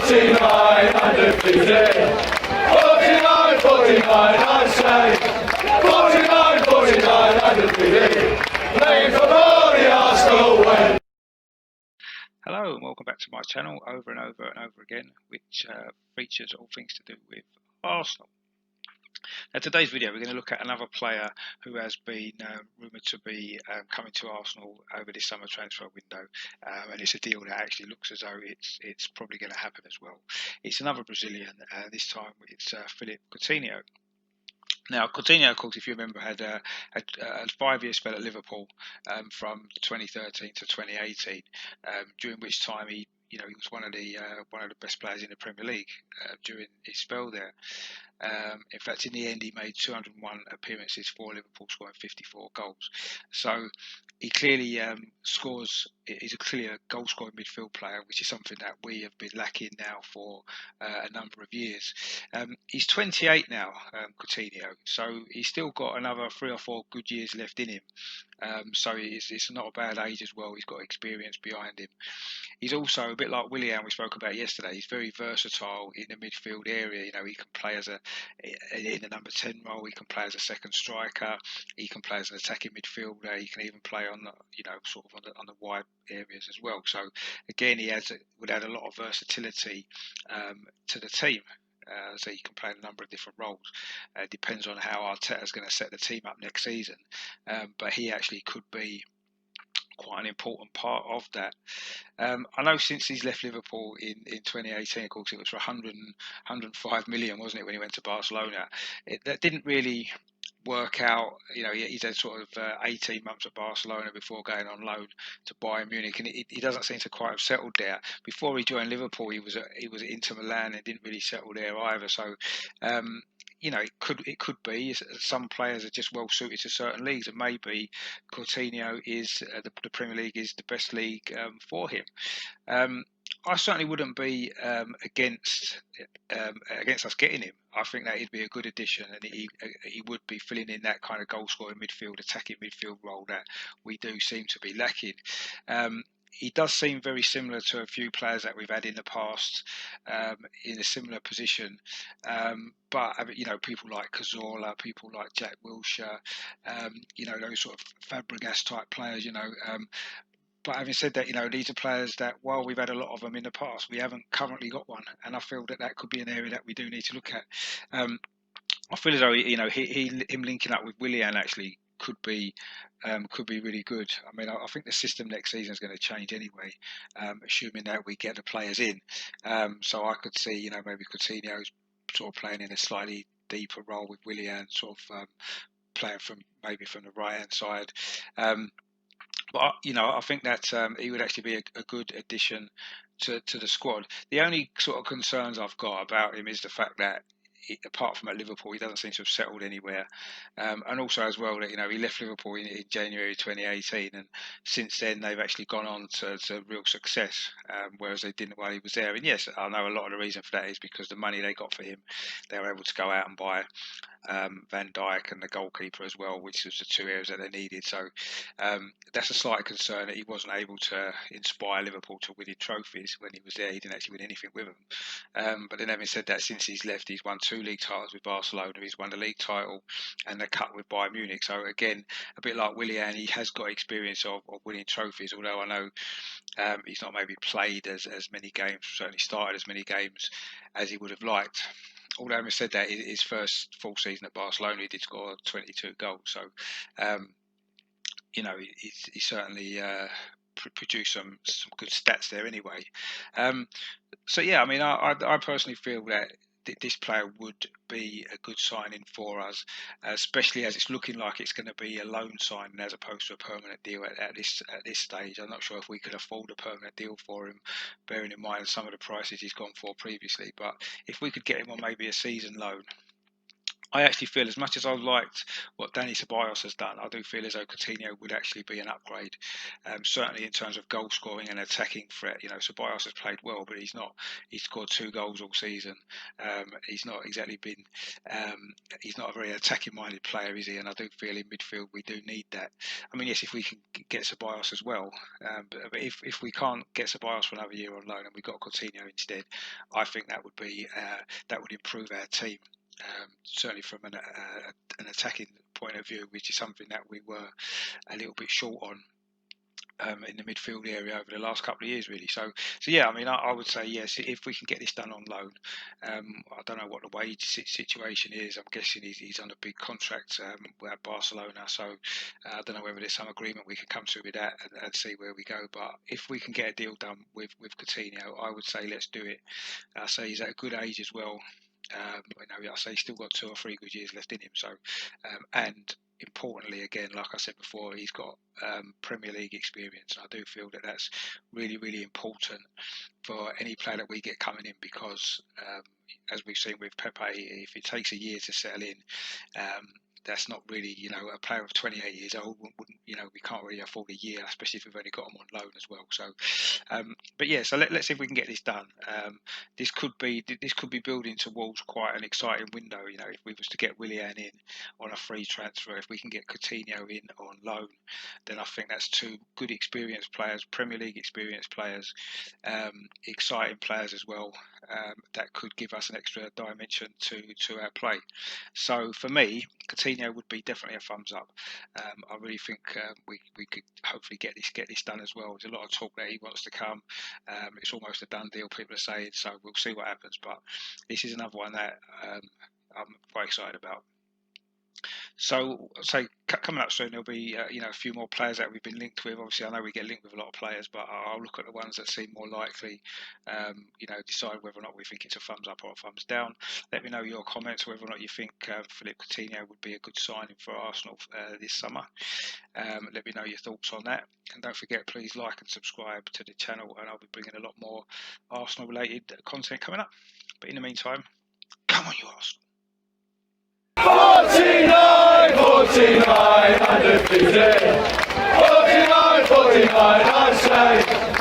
49 undefeated. 49, 49, I say. 49, 49 undefeated. Playing for the Arsenal way. Hello and welcome back to my channel over and over and over again, which features all things to do with Arsenal. Now today's video we're going to look at another player who has been rumoured to be coming to Arsenal over this summer transfer window, and it's a deal that actually looks as though it's probably going to happen as well. It's another Brazilian, this time it's Philippe Coutinho. Now, Coutinho, of course, if you remember, had a 5-year spell at Liverpool from 2013 to 2018, during which time he was one of the best players in the Premier League during his spell there. In fact, in the end, he made 201 appearances for Liverpool, scoring 54 goals. So he clearly scores. He's a clear goal-scoring midfield player, which is something that we have been lacking now for a number of years. He's 28 now, Coutinho, so he's still got another 3 or 4 good years left in him. So it's not a bad age as well. He's got experience behind him. He's also a bit like Willian we spoke about yesterday. He's very versatile in the midfield area. He can play in the number 10 role. He can play as a second striker. He can play as an attacking midfielder. He can even play on the wide areas as well. So again, would add a lot of versatility to the team. So you can play in a number of different roles. Depends on how Arteta's going to set the team up next season. But he actually could be quite an important part of that. I know since he's left Liverpool in 2018, of course, it was for 105 million, wasn't it, when he went to Barcelona? That didn't really work out. He's had sort of 18 months at Barcelona before going on loan to Bayern Munich, and he doesn't seem to quite have settled there. Before he joined Liverpool, he was at Inter Milan and didn't really settle there either. So it could be some players are just well suited to certain leagues, and maybe Coutinho is the Premier League is the best league for him. I certainly wouldn't be against us getting him. I think that he'd be a good addition, and he would be filling in that kind of goal-scoring midfield, attacking midfield role that we do seem to be lacking. He does seem very similar to a few players that we've had in the past in a similar position. But people like Cazorla, people like Jack Wilshere, those sort of Fabregas type players, But having said that, these are players that, while we've had a lot of them in the past, we haven't currently got one, and I feel that could be an area that we do need to look at. I feel as though him linking up with Willian actually could be really good. I mean, I think the system next season is going to change anyway, assuming that we get the players in. So I could see, maybe Coutinho's sort of playing in a slightly deeper role with Willian, sort of playing from the right hand side. But I think that he would actually be a good addition to the squad. The only sort of concerns I've got about him is the fact that, apart from at Liverpool, he doesn't seem to have settled anywhere, and also as well that he left Liverpool in January 2018, and since then they've actually gone on to real success, whereas they didn't while he was there. And yes, I know a lot of the reason for that is because the money they got for him, they were able to go out and buy Van Dijk and the goalkeeper as well, which was the 2 areas that they needed. So that's a slight concern that he wasn't able to inspire Liverpool to winning trophies when he was there. He didn't actually win anything with them. But then, having said that, since he's left, he's won 2 league titles with Barcelona. He's won the league title and the cup with Bayern Munich. So again, a bit like Willian, he has got experience of winning trophies. Although I know he's not maybe played as many games, certainly started as many games as he would have liked. Although having said that, his first full season at Barcelona, he did score 22 goals. So, he certainly produced some good stats there anyway. So yeah, I mean, I personally feel that this player would be a good signing for us, especially as it's looking like it's going to be a loan signing as opposed to a permanent deal at this stage. I'm not sure if we could afford a permanent deal for him, bearing in mind some of the prices he's gone for previously. But if we could get him on maybe a season loan, I actually feel, as much as I've liked what Danny Ceballos has done, I do feel as though Coutinho would actually be an upgrade. Certainly in terms of goal scoring and attacking threat. Ceballos has played well, but he's not. He's scored 2 goals all season. He's not exactly been. He's not a very attacking-minded player, is he? And I do feel in midfield we do need that. I mean, yes, if we can get Ceballos as well, but if we can't get Ceballos for another year on loan and we got Coutinho instead, I think that would be that would improve our team. Certainly from an attacking point of view, which is something that we were a little bit short on in the midfield area over the last couple of years, really. So yeah, I mean, I would say yes, if we can get this done on loan. I don't know what the wage situation is. I'm guessing he's on a big contract at Barcelona, so I don't know whether there's some agreement we can come to with that and see where we go. But if we can get a deal done with Coutinho, I would say let's do it. I say he's at a good age as well. I say he's still got 2 or 3 good years left in him. So, and importantly, again, like I said before, he's got Premier League experience. And I do feel that that's really, really important for any player that we get coming in, because as we've seen with Pepe, if it takes a year to settle in, that's not really, a player of 28 years old wouldn't, we can't really afford a year, especially if we've only got him on loan as well. So, but yeah, so let's see if we can get this done. This could be building towards quite an exciting window. If we was to get Willian in on a free transfer, if we can get Coutinho in on loan, then I think that's 2 good experienced players, Premier League experienced players, exciting players as well. That could give us an extra dimension to our play. So for me, Coutinho would be definitely a thumbs up. I really think we could hopefully get this done as well. There's a lot of talk that he wants to come. It's almost a done deal, people are saying. So we'll see what happens. But this is another one that I'm quite excited about. So coming up soon, there'll be a few more players that we've been linked with. Obviously, I know we get linked with a lot of players, but I'll look at the ones that seem more likely. Decide whether or not we think it's a thumbs up or a thumbs down. Let me know your comments, whether or not you think Philippe Coutinho would be a good signing for Arsenal this summer. Let me know your thoughts on that, and don't forget, please like and subscribe to the channel, and I'll be bringing a lot more Arsenal-related content coming up. But in the meantime, come on, you Arsenal! 49, 49, undefeated. 49, 49, I say.